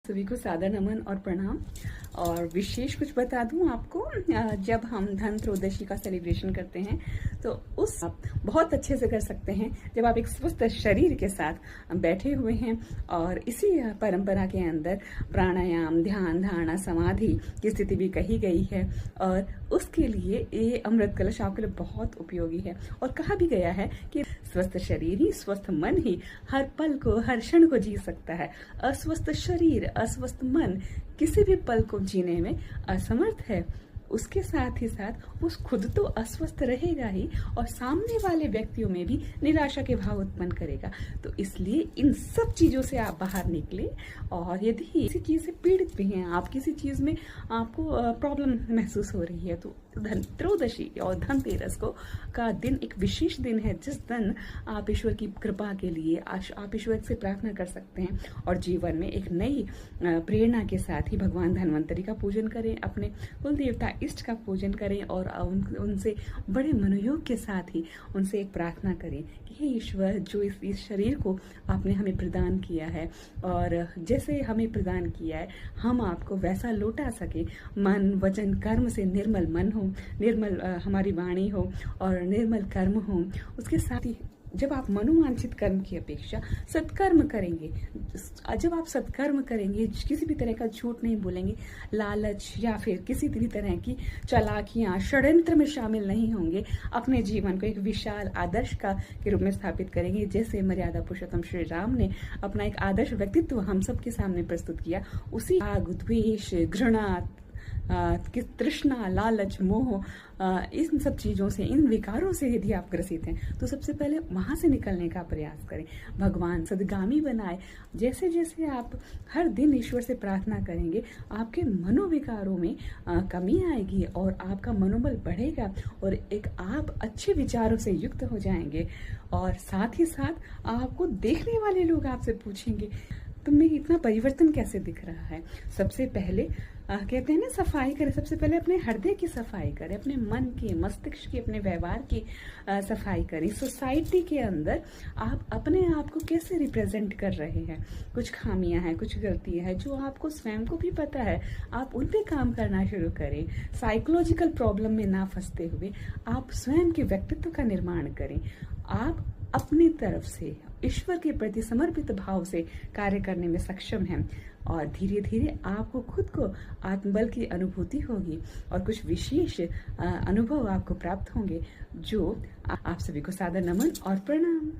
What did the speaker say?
सभी को सादर नमन और प्रणाम। और विशेष कुछ बता दूं आपको, जब हम धन त्रयोदशी का सेलिब्रेशन करते हैं तो उस आप बहुत अच्छे से कर सकते हैं जब आप एक स्वस्थ शरीर के साथ बैठे हुए हैं और इसी परंपरा के अंदर प्राणायाम, ध्यान, धारणा, समाधि की स्थिति भी कही गई है। और उसके लिए ये अमृत कलश आपके लिए बहुत उपयोगी है। और कहा भी गया है कि स्वस्थ शरीर ही, स्वस्थ मन ही हर पल को, हर क्षण को जी सकता है। अस्वस्थ शरीर, अस्वस्थ मन किसी भी पल को जीने में असमर्थ है। उसके साथ ही साथ उस खुद तो अस्वस्थ रहेगा ही और सामने वाले व्यक्तियों में भी निराशा के भाव उत्पन्न करेगा। तो इसलिए इन सब चीजों से आप बाहर निकले। और यदि किसी चीज से पीड़ित भी हैं आप, किसी चीज में आपको प्रॉब्लम महसूस हो रही है, तो धन त्रयोदशी और धनतेरस को का दिन एक विशेष दिन है जिस दिन आप ईश्वर की कृपा के लिए आप ईश्वर से प्रार्थना कर सकते हैं और जीवन में एक नई प्रेरणा के साथ ही भगवान धन्वंतरी का पूजन करें, अपने कुल देवता इष्ट का पूजन करें और उनसे बड़े मनोयोग के साथ ही उनसे एक प्रार्थना करें कि हे ईश्वर, जो इस शरीर को आपने हमें प्रदान किया है और जैसे हमें प्रदान किया है हम आपको वैसा लौटा सके। मन, वचन, कर्म से निर्मल मन हो, निर्मल हमारी वाणी हो और निर्मल कर्म हो। उसके साथ ही जब आप मनोवांछित कर्म की अपेक्षा सत्कर्म करेंगे, जब आप सत्कर्म करेंगे, किसी भी तरह का झूठ नहीं बोलेंगे, लालच या फिर किसी भी तरह की चालाकियां, षड्यंत्र में शामिल नहीं होंगे, अपने जीवन को एक विशाल आदर्श के रूप में स्थापित करेंगे। जैसे मर्यादा पुरुषोत्तम श्री राम ने अपना एक आदर्श व्यक्तित्व हम सबके सामने प्रस्तुत किया, उसी राग, द्वेष, घृणा, तृष्णा, लालच, मोह, इन सब चीजों से, इन विकारों से यदि आप ग्रसित हैं तो सबसे पहले वहां से निकलने का प्रयास करें। भगवान सद्गामी बनाए। जैसे जैसे आप हर दिन ईश्वर से प्रार्थना करेंगे आपके मनोविकारों में कमी आएगी और आपका मनोबल बढ़ेगा और एक आप अच्छे विचारों से युक्त हो जाएंगे। और साथ ही साथ आपको देखने वाले लोग आपसे पूछेंगे तुम में इतना परिवर्तन कैसे दिख रहा है। सबसे पहले कहते हैं ना, सफाई करें। सबसे पहले अपने हृदय की सफाई करें, अपने मन की, मस्तिष्क की, अपने व्यवहार की सफाई करें। सोसाइटी के अंदर आप अपने आप को कैसे रिप्रेजेंट कर रहे हैं, कुछ खामियां हैं, कुछ गलतियां हैं जो आपको स्वयं को भी पता है, आप उन पे काम करना शुरू करें। साइकोलॉजिकल प्रॉब्लम में ना फंसते हुए आप स्वयं के व्यक्तित्व का निर्माण करें। आप अपनी तरफ से ईश्वर के प्रति समर्पित भाव से कार्य करने में सक्षम हैं और धीरे धीरे आपको खुद को आत्मबल की अनुभूति होगी और कुछ विशेष अनुभव आपको प्राप्त होंगे। जो आप सभी को सादर नमन और प्रणाम।